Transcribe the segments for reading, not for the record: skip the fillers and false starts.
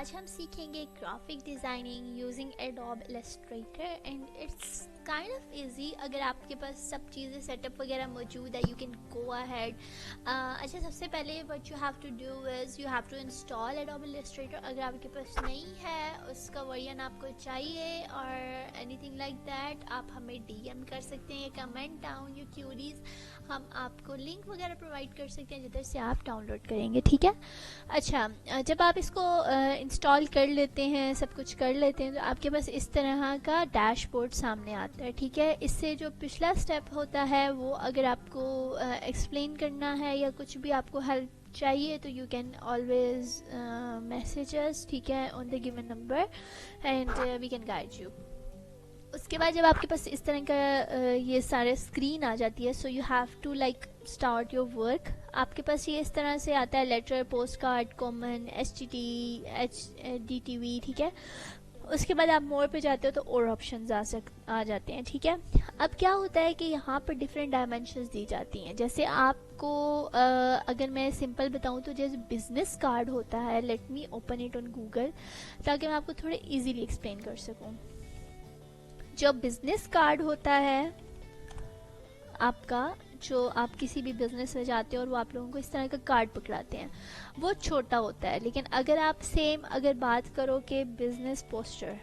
आज हम सीखेंगे graphic designing using adobe Illustrator and it's kind of easy. अगर आपके पास सब चीज़ें सेटअप वगैरह मौजूद है यू कैन गो अहेड। अच्छा, सबसे पहले what you have to do is you have to install Adobe Illustrator. अगर आपके पास नहीं है, उसका वर्जन आपको चाहिए और एनीथिंग लाइक दैट, आप हमें डीएम कर सकते हैं, कमेंट डाउन योर क्यूरीज, हम आपको लिंक वगैरह प्रोवाइड कर सकते हैं जिधर से आप डाउनलोड करेंगे। ठीक है। अच्छा, जब आप इसको इंस्टॉल कर लेते हैं, सब कुछ कर लेते हैं, तो आपके पास इस तरह का डैशबोर्ड सामने आता है। ठीक है। इससे जो पिछला स्टेप होता है वो अगर आपको एक्सप्लेन करना है या कुछ भी आपको हेल्प चाहिए तो you can always message us, ठीक है, on the given number and we can guide you. उसके बाद जब आपके पास इस तरह का ये सारे स्क्रीन आ जाती है, so you have to like start your work. आपके पास ये इस तरह से आता है letter, postcard, common, HTT, HDTV, ठीक है। उसके बाद आप मोर पे जाते हो तो और ऑप्शंस आ जाते हैं। ठीक है। अब क्या होता है कि यहाँ पर डिफरेंट डायमेंशंस दी जाती हैं। जैसे आपको अगर मैं सिंपल बताऊँ तो जैसे बिजनेस कार्ड होता है, let me open it on Google ताकि मैं आपको थोड़े इजीली एक्सप्लेन कर सकूँ। जो बिजनेस कार्ड होता है आपका, जो आप किसी भी बिजनेस में जाते हो और वो आप लोगों को इस तरह का कार्ड पकड़ाते हैं, वो छोटा होता है। लेकिन अगर आप अगर बात करो कि बिजनेस पोस्टर,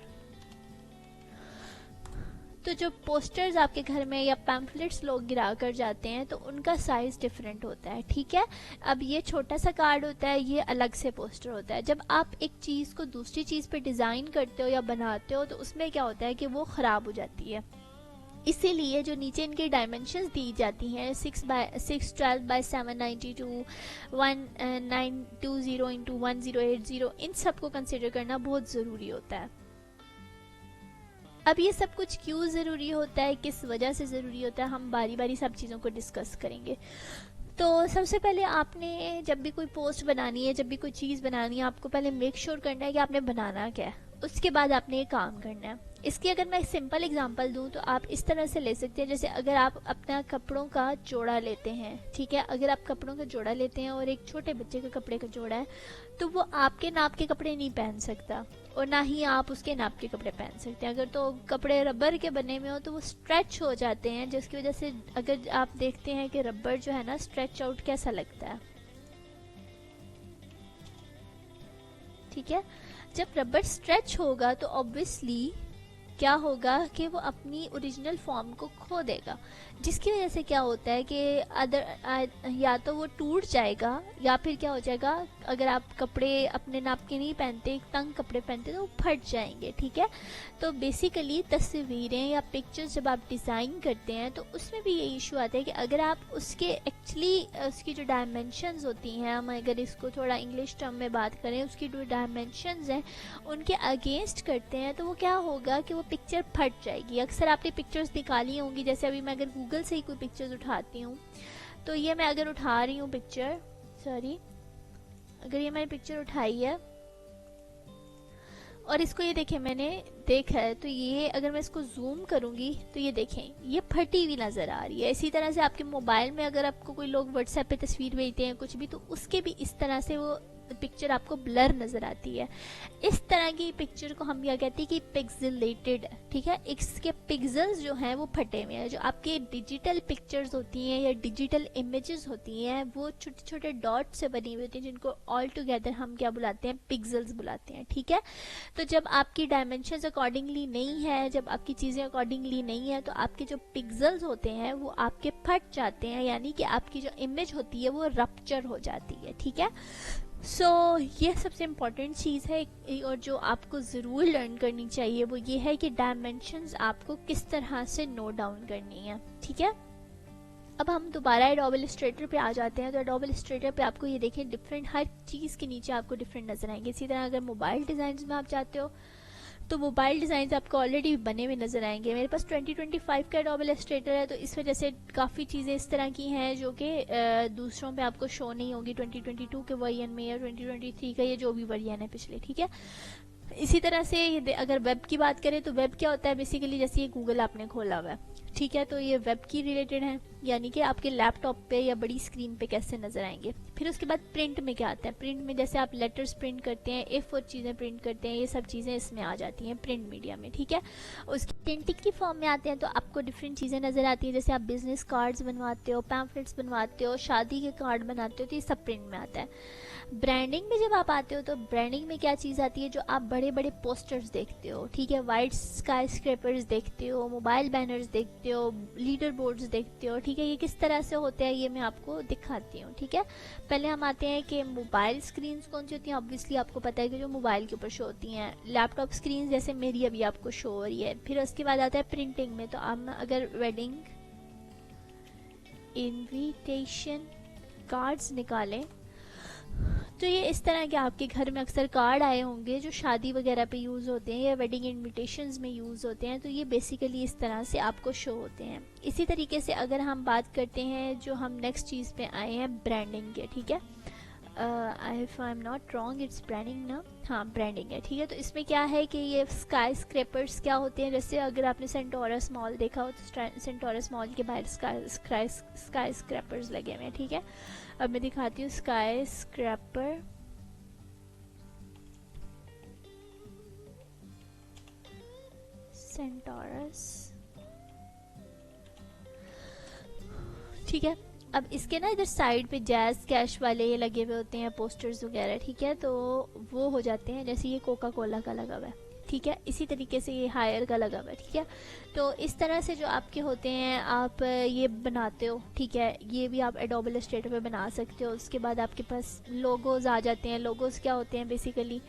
तो जो पोस्टर्स आपके घर में या पैम्फलेट्स लोग गिरा कर जाते हैं तो उनका साइज डिफरेंट होता है। ठीक है। अब ये छोटा सा कार्ड होता है, ये अलग से पोस्टर होता है। जब आप एक चीज़ को दूसरी चीज़ पे डिज़ाइन करते हो या बनाते हो तो उसमें क्या होता है कि वो ख़राब हो जाती है। इसीलिए जो नीचे इनकी डायमेंशंस दी जाती हैं 6x12 by 792 1920 इंटू 1080, इन सब को कंसिडर करना बहुत ज़रूरी होता है। अब ये सब कुछ क्यों ज़रूरी होता है, किस वजह से ज़रूरी होता है, हम बारी बारी सब चीज़ों को डिस्कस करेंगे। तो सबसे पहले आपने जब भी कोई पोस्ट बनानी है, जब भी कोई चीज़ बनानी है, आपको पहले मेक श्योर करना है कि आपने बनाना क्या है। उसके बाद आपने ये काम करना है। इसकी अगर मैं सिंपल एग्जांपल दूं तो आप इस तरह से ले सकते हैं, जैसे अगर आप अपना कपड़ों का जोड़ा लेते हैं, ठीक है, अगर आप कपड़ों का जोड़ा लेते हैं और एक छोटे बच्चे के कपड़े का जोड़ा है तो वो आपके नाप के कपड़े नहीं पहन सकता और ना ही आप उसके नाप के कपड़े पहन सकते हैं। अगर तो कपड़े रबर के बने हुए हो तो वो स्ट्रेच हो जाते हैं, जिसकी वजह से अगर आप देखते हैं कि रबर जो है ना स्ट्रेच आउट कैसा लगता है। ठीक है। जब रबर स्ट्रेच होगा तो ऑब्वियसली क्या होगा कि वो अपनी ओरिजिनल फॉर्म को खो देगा, जिसकी वजह से क्या होता है कि या तो वो टूट जाएगा या फिर क्या हो जाएगा, अगर आप कपड़े अपने नाप के नहीं पहनते, तंग कपड़े पहनते तो वो फट जाएंगे। ठीक है। तो बेसिकली तस्वीरें या पिक्चर्स जब आप डिज़ाइन करते हैं तो उसमें भी ये इशू आता है कि अगर आप उसके एक्चुअली उसकी जो डायमेंशंस होती हैं, हम अगर इसको थोड़ा इंग्लिश टर्म में बात करें, उसकी जो डायमेंशंस हैं उनके अगेंस्ट करते हैं तो वो क्या होगा कि वो पिक्चर फट जाएगी। अक्सर आपने पिक्चर्स निकाली होंगी, जैसे अभी मैं अगर गूगल से ही कोई पिक्चर्स उठाती हूँ तो ये मैं अगर उठा रही हूँ पिक्चर, सॉरी, अगर ये मैंने पिक्चर उठाई है और इसको ये देखें मैंने देखा है, तो ये अगर मैं इसको जूम करूंगी तो ये देखें ये फटी हुई नज़र आ रही है। इसी तरह से आपके मोबाइल में अगर आपको कोई लोग व्हाट्सएप पे तस्वीर भेजते हैं कुछ भी, तो उसके भी इस तरह से वो पिक्चर आपको ब्लर नज़र आती है। इस तरह की पिक्चर को हम क्या कहते हैं कि पिक्सेलेटेड। ठीक है। इसके पिक्सेल्स जो हैं वो फटे हुए हैं। जो आपके डिजिटल पिक्चर्स होती हैं या डिजिटल इमेजेस होती हैं वो छोटे छोटे डॉट से बनी हुई होती हैं, जिनको ऑल टुगेदर हम क्या बुलाते हैं, पिक्सेल्स बुलाते हैं। ठीक है। तो जब आपकी डायमेंशंस अकॉर्डिंगली नहीं है, जब आपकी चीज़ें अकॉर्डिंगली नहीं है, तो आपके जो पिक्सेल्स होते हैं वो आपके फट जाते हैं, यानी कि आपकी जो इमेज होती है वो रप्चर हो जाती है। ठीक है। ये सबसे इम्पॉर्टेंट चीज़ है और जो आपको ज़रूर लर्न करनी चाहिए वो ये है कि डायमेंशंस आपको किस तरह से नोट डाउन करनी है। ठीक है। अब हम दोबारा एडोब इलस्ट्रेटर पे आ जाते हैं। तो एडोब इलस्ट्रेटर पे आपको ये देखें डिफरेंट, हर चीज़ के नीचे आपको डिफरेंट नज़र आएंगे। इसी तरह अगर मोबाइल डिज़ाइन में आप जाते हो तो मोबाइल डिज़ाइन आपको ऑलरेडी बने हुए नज़र आएंगे। मेरे पास 2025 का एडोब इलस्ट्रेटर है, तो इस वजह से काफ़ी चीज़ें इस तरह की हैं जो कि दूसरों पे आपको शो नहीं होगी 2022 के वर्जन में या 2023 का, ये जो भी वर्जन है पिछले। ठीक है। इसी तरह से अगर वेब की बात करें तो वेब क्या होता है, बेसिकली जैसे ये गूगल आपने खोला हुआ है, ठीक है, तो ये वेब की रिलेटेड है, यानी कि आपके लैपटॉप पे या बड़ी स्क्रीन पे कैसे नज़र आएंगे। फिर उसके बाद प्रिंट में क्या आता है, प्रिंट में जैसे आप लेटर्स प्रिंट करते हैं, A4 चीज़ें प्रिंट करते हैं, ये सब चीज़ें इसमें आ जाती हैं प्रिंट मीडिया में, ठीक है। उसकी प्रिंटिंग की फॉर्म में आते हैं तो आपको डिफरेंट चीज़ें नज़र आती हैं, जैसे आप बिजनेस कार्ड्स बनवाते हो, पैम्फलेट्स बनवाते हो, शादी के कार्ड बनाते हो, तो ये सब प्रिंट में आता है। ब्रांडिंग में जब आप आते हो तो ब्रांडिंग में क्या चीज़ आती है, जो आप बड़े बड़े पोस्टर्स देखते हो, ठीक है, वाइट स्काई स्क्रैपर्स देखते हो, मोबाइल बैनर्स देखते हो, लीडर बोर्ड्स देखते हो, ठीक है, ये किस तरह से होते हैं ये मैं आपको दिखाती हूँ, ठीक है। पहले हम आते हैं कि मोबाइल स्क्रीन्स कौन सी होती हैं, ऑब्वियसली आपको पता है कि जो मोबाइल के ऊपर शो होती हैं, लैपटॉप स्क्रीन जैसे मेरी अभी आपको शो हो रही है। फिर उसके बाद आता है प्रिंटिंग में, तो हम अगर वेडिंग इनविटेशन कार्ड्स निकालें तो ये इस तरह के आपके घर में अक्सर कार्ड आए होंगे जो शादी वगैरह पे यूज़ होते हैं या वेडिंग इनविटेशंस में यूज़ होते हैं, तो ये बेसिकली इस तरह से आपको शो होते हैं। इसी तरीके से अगर हम बात करते हैं जो हम नेक्स्ट चीज़ पे आए हैं ब्रांडिंग के, ठीक है, if I am not wrong it's branding ना, हाँ ब्रांडिंग है, ठीक है। तो इसमें क्या है कि ये स्काई स्क्रैपर्स क्या होते हैं, जैसे अगर आपने सेंटोरस मॉल देखा हो तो सेंटोरस मॉल के बाहर स्काई स्क्रैपर्स लगे हुए हैं, ठीक है। अब मैं दिखाती हूँ स्काई स्क्रैपर, सेंटोरस, ठीक है। अब इसके ना इधर साइड पे जैज कैश वाले ये लगे हुए होते हैं पोस्टर्स वगैरह, ठीक है, तो वो हो जाते हैं, जैसे ये कोका कोला का लगा हुआ है, ठीक है, इसी तरीके से ये हायर का लगा हुआ है, ठीक है। तो इस तरह से जो आपके होते हैं आप ये बनाते हो, ठीक है, ये भी आप एडोबे इलस्ट्रेटर पे बना सकते हो। उसके बाद आपके पास लोगोज आ जाते हैं। लोगोज क्या होते हैं, बेसिकली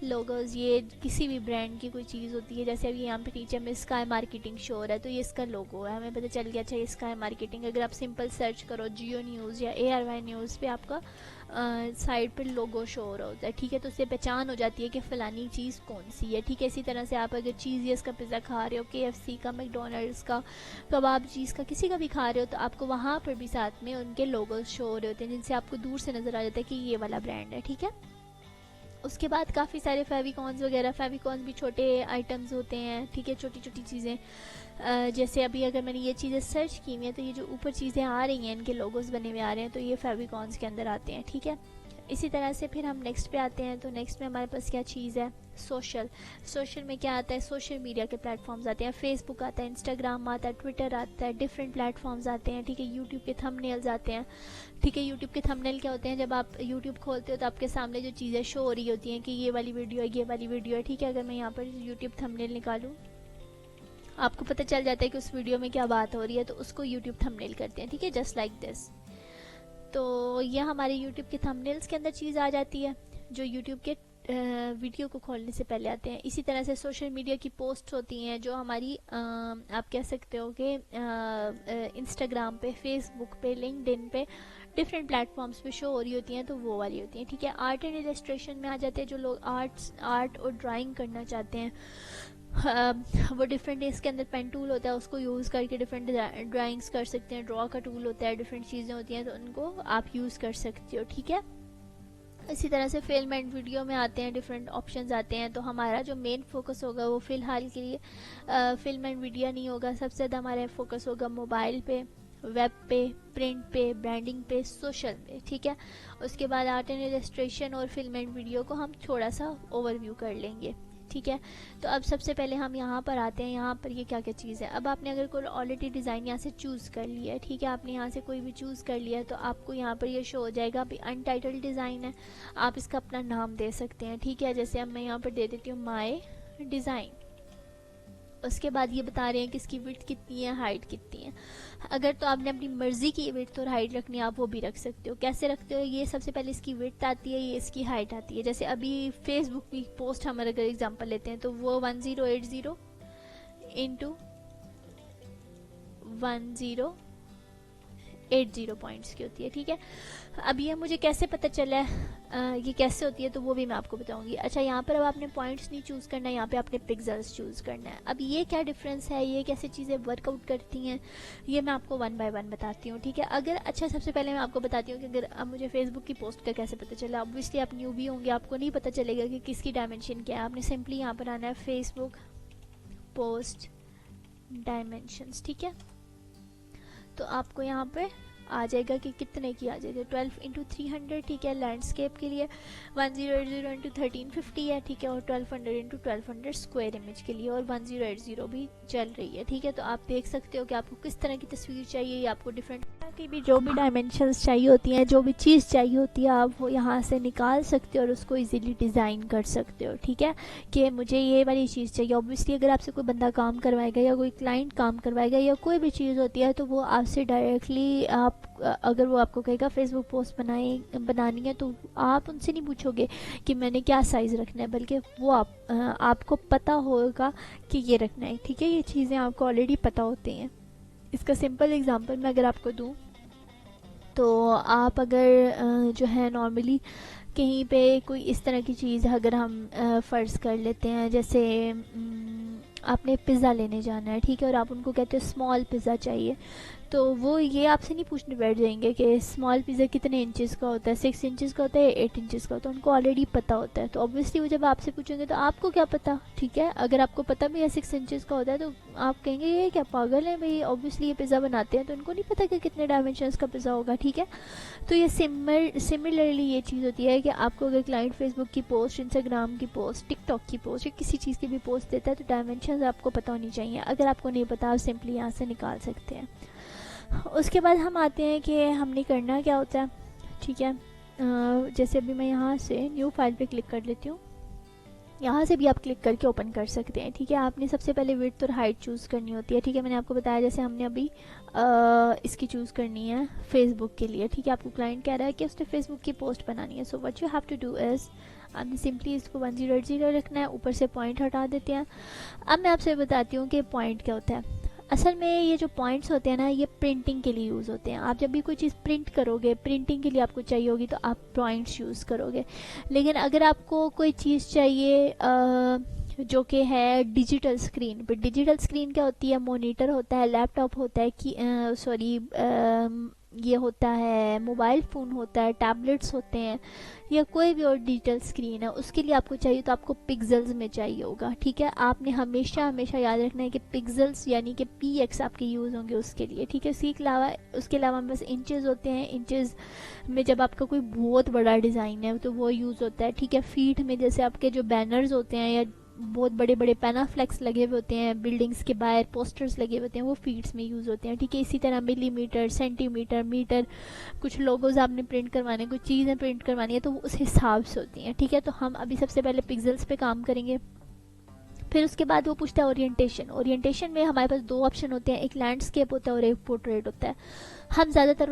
लोगोज ये किसी भी ब्रांड की कोई चीज़ होती है, जैसे अभी यहाँ पे नीचे में स्काई मार्केटिंग शो हो रहा है तो ये इसका लोगो है, हमें पता चल गया अच्छा ये स्काई मार्केटिंग। अगर आप सिंपल सर्च करो जियो न्यूज़ या ARY न्यूज़ पे आपका साइड पर लोगो शो हो रहा होता है, ठीक है, तो उससे पहचान हो जाती है कि फ़लानी चीज़ कौन सी है, ठीक है। इसी तरह से आप अगर चीज़ का पिज़्ज़ा खा रहे हो, KFC का, मैकडोनल्ड्स का, कबाब चीज़ का, किसी का भी खा रहे हो तो आपको वहाँ पर भी साथ में उनके लोगो शो हो रहे होते हैं, जिनसे आपको दूर से नज़र आ जाता है कि ये वाला ब्रांड है, ठीक है। उसके बाद काफ़ी सारे फेविकॉन्स वगैरह, फेविकॉन्स भी छोटे आइटम्स होते हैं, ठीक है, छोटी छोटी चीज़ें। जैसे अभी अगर मैंने ये चीज़ें सर्च की हुई हैं तो ये जो ऊपर चीज़ें आ रही हैं इनके लोगोस बने हुए आ रहे हैं, तो ये फेविकॉन्स के अंदर आते हैं, ठीक है। इसी तरह से फिर हम नेक्स्ट पे आते हैं, तो नेक्स्ट में हमारे पास क्या चीज़ है, सोशल में क्या आता है, सोशल मीडिया के प्लेटफॉर्म्स आते हैं, फेसबुक आता है, इंस्टाग्राम आता है, ट्विटर आता है, डिफरेंट प्लेटफॉर्म्स आते हैं, ठीक है। यूट्यूब के थंबनेल्स आते हैं, ठीक है। यूट्यूब के थंबनेल क्या होते हैं, जब आप यूट्यूब खोलते हो तो आपके सामने जो चीज़ें शो हो रही होती हैं कि ये वाली वीडियो है, ये वाली वीडियो है, ठीक है। अगर मैं यहाँ पर यूट्यूब थंबनेल निकालूँ आपको पता चल जाता है कि उस वीडियो में क्या बात हो रही है, तो उसको यूट्यूब थंबनेल करते हैं, ठीक है, जस्ट लाइक दिस। तो यह हमारे यूट्यूब के थंबनेल्स के अंदर चीज़ आ जाती है जो यूट्यूब के वीडियो को खोलने से पहले आते हैं। इसी तरह से सोशल मीडिया की पोस्ट होती हैं जो हमारी आप कह सकते हो कि इंस्टाग्राम पे, फेसबुक पे, लिंक्डइन पे, डिफरेंट प्लेटफॉर्म्स पे शो हो रही होती हैं, तो वो वाली होती हैं, ठीक है। आर्ट एंड इलस्ट्रेशन में आ जाते हैं जो लोग आर्ट और ड्राइंग करना चाहते हैं, वो डिफरेंट, इसके अंदर पेन टूल होता है, उसको यूज़ करके डिफरेंट ड्राइंग्स कर सकते हैं। ड्रॉ का टूल होता है, डिफरेंट चीज़ें होती हैं तो उनको आप यूज़ कर सकते हो, ठीक है। इसी तरह से फिल्म एंड वीडियो में आते हैं, डिफरेंट ऑप्शंस आते हैं, तो हमारा जो मेन फोकस होगा वो फ़िलहाल के लिए फिल्म एंड वीडियो नहीं होगा, सबसे ज़्यादा हमारा फोकस होगा मोबाइल पे, वेब पे, प्रिंट पे, ब्रांडिंग पे, सोशल पे, ठीक है। उसके बाद आर्ट एंड इलस्ट्रेशन और फिल्म एंड वीडियो को हम थोड़ा सा ओवरव्यू कर लेंगे, ठीक है। तो अब सबसे पहले हम यहाँ पर आते हैं, यहाँ पर ये क्या क्या चीज़ है। अब आपने अगर कोई ऑलरेडी डिज़ाइन यहाँ से चूज़ कर लिया है, ठीक है, आपने यहाँ से कोई भी चूज़ कर लिया तो आपको यहाँ पर ये शो हो जाएगा अभी अनटाइटल्ड डिज़ाइन है, आप इसका अपना नाम दे सकते हैं, ठीक है। जैसे अब मैं यहाँ पर दे देती हूँ माई डिज़ाइन। उसके बाद ये बता रहे हैं कि इसकी विड्थ कितनी है, हाइट कितनी है। अगर तो आपने अपनी मर्ज़ी की विड्थ और हाइट रखनी है आप वो भी रख सकते हो। कैसे रखते हो, ये सबसे पहले इसकी विड्थ आती है, ये इसकी हाइट आती है। जैसे अभी फेसबुक की पोस्ट हम अगर एग्जांपल लेते हैं तो वो 1080 इंटू 1080 80 पॉइंट्स की होती है, ठीक है। अब ये मुझे कैसे पता चला है ये कैसे होती है, तो वो भी मैं आपको बताऊंगी। अच्छा, यहाँ पर अब आपने पॉइंट्स नहीं चूज़ करना है, यहाँ पे आपने पिक्सल्स चूज़ करना है। अब ये क्या डिफरेंस है, ये कैसे चीज़ें वर्कआउट करती हैं, ये मैं आपको वन बाय वन बताती हूँ, ठीक है। अगर अच्छा, सबसे पहले मैं आपको बताती हूँ कि अगर अब मुझे फेसबुक की पोस्ट का कैसे पता चला। ऑब्वियसली आप न्यू भी होंगे, आपको नहीं पता चलेगा कि किसकी डायमेंशन क्या है। आपने सिंपली यहाँ पर आना है फेसबुक पोस्ट डायमेंशंस, ठीक है। तो आपको यहाँ पे आ जाएगा कि कितने की आ जाएगी, 12x300, ठीक है। लैंडस्केप के लिए 1080x1350 है, ठीक है। और 1200x1200 स्क्वायर इमेज के लिए, और 1080 भी चल रही है, ठीक है। तो आप देख सकते हो कि आपको किस तरह की तस्वीर चाहिए, या आपको डिफरेंट की भी जो भी डायमेंशंस चाहिए होती हैं, जो भी चीज़ चाहिए होती है, आप वो यहाँ से निकाल सकते हो और उसको इजीली डिज़ाइन कर सकते हो, ठीक है। कि मुझे ये वाली चीज़ चाहिए। ऑब्वियसली अगर आपसे कोई बंदा काम करवाएगा या कोई क्लाइंट काम करवाएगा या कोई भी चीज़ होती है, तो वो आपसे डायरेक्टली आप अगर वो आपको कहेगा फेसबुक पोस्ट बनानी है, तो आप उनसे नहीं पूछोगे कि मैंने क्या साइज़ रखना है, बल्कि वो आपको पता होगा कि ये रखना है, ठीक है। ये चीज़ें आपको ऑलरेडी पता होती हैं। इसका सिंपल एग्जांपल मैं अगर आपको दूं, तो आप अगर जो है नॉर्मली कहीं पे कोई इस तरह की चीज़ अगर हम फ़र्ज़ कर लेते हैं, जैसे आपने पिज़्ज़ा लेने जाना है, ठीक है, और आप उनको कहते हो स्मॉल पिज़्ज़ा चाहिए, तो वो ये आपसे नहीं पूछने बैठ जाएंगे कि स्मॉल पिज़्ज़ा कितने इंचेस का होता है, 6 इंचेस का होता है, 8 इंचेस का होता है। उनको ऑलरेडी पता होता है। तो ऑब्वियसली वो जब आपसे पूछेंगे तो आपको क्या पता, ठीक है। अगर आपको पता भी है 6 इंचेस का होता है, तो आप कहेंगे ये क्या पागल है भाई, ऑब्वियसली ये पिज़्ज़ा बनाते हैं तो उनको नहीं पता कि कितने डायमेंशंस का पिज़्ज़ा होगा, ठीक है। तो ये सिमिलरली ये चीज़ होती है कि आपको अगर क्लाइंट फेसबुक की पोस्ट, इंस्टाग्राम की पोस्ट, टिकटॉक की पोस्ट या किसी चीज़ की भी पोस्ट देता है, तो डायमेंशंस आपको पता होनी चाहिए। अगर आपको नहीं पता, आप सिंपली यहाँ से निकाल सकते हैं। उसके बाद हम आते हैं कि हमने करना क्या होता है, ठीक है। जैसे अभी मैं यहाँ से न्यू फाइल पे क्लिक कर लेती हूँ। यहाँ से भी आप क्लिक करके ओपन कर सकते हैं, ठीक है। आपने सबसे पहले विड्थ और हाइट चूज़ करनी होती है, ठीक है। मैंने आपको बताया जैसे हमने अभी इसकी चूज़ करनी है फेसबुक के लिए, ठीक है। आपको क्लाइंट कह रहा है कि उसने फेसबुक की पोस्ट बनानी है, so what you have to do is आपने सिंपली इसको 1080 रखना है, ऊपर से पॉइंट हटा देते हैं। अब मैं आपसे बताती हूँ कि पॉइंट क्या होता है। असल में ये जो पॉइंट्स होते हैं ना, ये प्रिंटिंग के लिए यूज़ होते हैं। आप जब भी कोई चीज़ प्रिंट करोगे, प्रिंटिंग के लिए आपको चाहिए होगी, तो आप पॉइंट्स यूज़ करोगे। लेकिन अगर आपको कोई चीज़ चाहिए जो कि है डिजिटल स्क्रीन, पर डिजिटल स्क्रीन क्या होती है, मॉनिटर होता है, लैपटॉप होता है, कि सॉरी ये होता है मोबाइल फ़ोन होता है, टैबलेट्स होते हैं, या कोई भी और डिजिटल स्क्रीन है, उसके लिए आपको चाहिए तो आपको पिक्सल्स में चाहिए होगा, ठीक है। आपने हमेशा हमेशा याद रखना है कि पिक्सल्स यानी कि px आपके यूज़ होंगे उसके लिए, ठीक है। उसके अलावा बस इंचेस होते हैं। इंचेस में जब आपका कोई बहुत बड़ा डिज़ाइन है तो वो यूज़ होता है, ठीक है। फीट में जैसे आपके जो बैनर्स होते हैं या बहुत बड़े बड़े पैनाफ्लेक्स लगे हुए होते हैं, बिल्डिंग्स के बाहर पोस्टर्स लगे हुए होते हैं, वो फीट्स में यूज़ होते हैं, ठीक है। इसी तरह मिलीमीटर, सेंटीमीटर, मीटर, कुछ लोगोज आपने प्रिंट करवाने, कुछ चीज़ें प्रिंट करवानी है, तो वो उस हिसाब से होती हैं, ठीक है। तो हम अभी सबसे पहले पिक्सल्स पे काम करेंगे। फिर उसके बाद वो पूछता है ओरिएंटेशन। ओरिएंटेशन में हमारे पास 2 ऑप्शन होते हैं, एक लैंडस्केप होता है और एक पोर्ट्रेट होता है। हम ज़्यादातर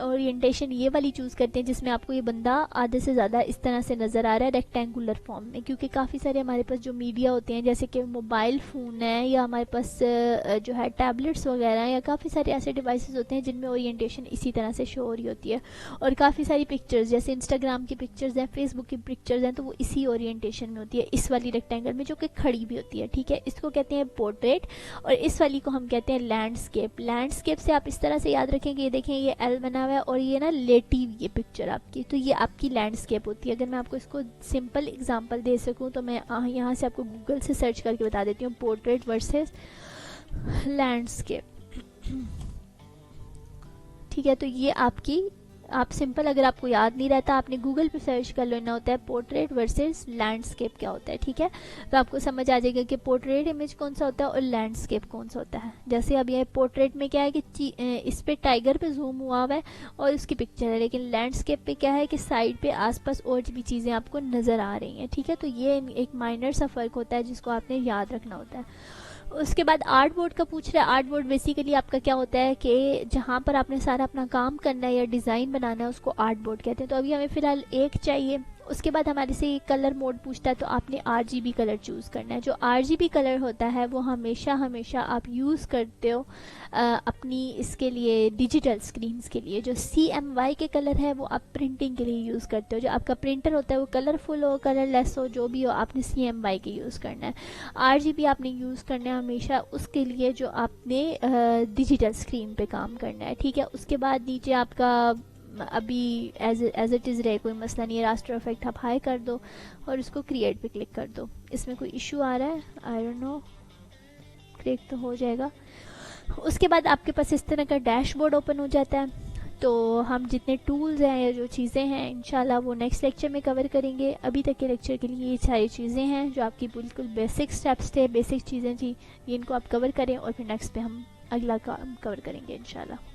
ओरिएंटेशन ये वाली चूज़ करते हैं जिसमें आपको ये बंदा आधे से ज़्यादा इस तरह से नज़र आ रहा है, रेक्टेंगुलर फॉर्म में, क्योंकि काफ़ी सारे हमारे पास जो मीडिया होते हैं, जैसे कि मोबाइल फ़ोन है या हमारे पास जो है टैबलेट्स वगैरह, या काफ़ी सारे ऐसे डिवाइसेस होते हैं जिनमें ओरिएंटेशन इसी तरह से शो हो रही होती है। और काफ़ी सारी पिक्चर्स, जैसे इंस्टाग्राम की पिक्चर्स हैं, फेसबुक की पिक्चर्स हैं, तो वो इसी ओरिएंटेशन में होती है, इस वाली रेक्टेंगल में, जो कि खड़ी भी होती है, ठीक है। इसको कहते हैं पोर्ट्रेट, और इस वाली को हम कहते हैं लैंडस्केप। लैंडस्केप से आप इस तरह से याद रखेंगे, ये देखें ये एल बना हुआ है और ये ना लेटी हुई है पिक्चर आपकी, तो ये आपकी लैंडस्केप होती है। अगर मैं आपको इसको सिंपल एग्जांपल दे सकूं तो मैं यहाँ से आपको गूगल से सर्च करके बता देती हूँ, पोर्ट्रेट वर्सेस लैंडस्केप, ठीक है। तो ये आपकी, आप सिंपल, अगर आपको याद नहीं रहता, आपने गूगल पे सर्च कर लेना होता है पोर्ट्रेट वर्सेस लैंडस्केप क्या होता है, ठीक है। तो आपको समझ आ जाएगा कि पोर्ट्रेट इमेज कौन सा होता है और लैंडस्केप कौन सा होता है। जैसे अब ये पोर्ट्रेट में क्या है कि इस पे टाइगर पे जूम हुआ हुआ है और उसकी पिक्चर है, लेकिन लैंडस्केप पे क्या है कि साइड पे आसपास और भी चीज़ें आपको नज़र आ रही हैं, ठीक है। तो ये एक माइनर सा फ़र्क होता है जिसको आपने याद रखना होता है। उसके बाद आर्ट बोर्ड का पूछ रहा है। आर्ट बोर्ड बेसिकली आपका क्या होता है कि जहाँ पर आपने सारा अपना काम करना है या डिज़ाइन बनाना है, उसको आर्ट बोर्ड कहते हैं। तो अभी हमें फ़िलहाल एक चाहिए, उसके बाद हमारे से कलर मोड पूछता है, तो आपने RGB कलर चूज़ करना है। जो RGB कलर होता है वो हमेशा हमेशा आप यूज़ करते हो अपनी इसके लिए डिजिटल स्क्रीन्स के लिए। जो CMY के कलर है वो आप प्रिंटिंग के लिए यूज़ करते हो। जो आपका प्रिंटर होता है वो कलरफुल हो, कलरलेस हो, जो भी हो, आपने CMY के यूज़ करना है। RGB आपने यूज़ करना है हमेशा उसके लिए जो आपने डिजिटल स्क्रीन पे काम करना है, ठीक है। उसके बाद नीचे आपका अभी एज इट इज़ रहे, कोई मसला नहीं है, रास्टर इफेक्ट आप हाई कर दो और इसको क्रिएट पे क्लिक कर दो। इसमें कोई इशू आ रहा है, आई डोंट नो, क्लिक तो हो जाएगा। उसके बाद आपके पास इस तरह का डैशबोर्ड ओपन हो जाता है। तो हम जितने टूल्स हैं या जो चीज़ें हैं इंशाल्लाह वो नेक्स्ट लेक्चर में कवर करेंगे। अभी तक के लेक्चर के लिए ये सारी चीज़ें हैं जो आपकी बिल्कुल बेसिक स्टेप्स थे, बेसिक चीज़ें थी, ये इनको आप कवर करें और फिर नेक्स्ट पे हम अगला काम कवर करेंगे इंशाल्लाह।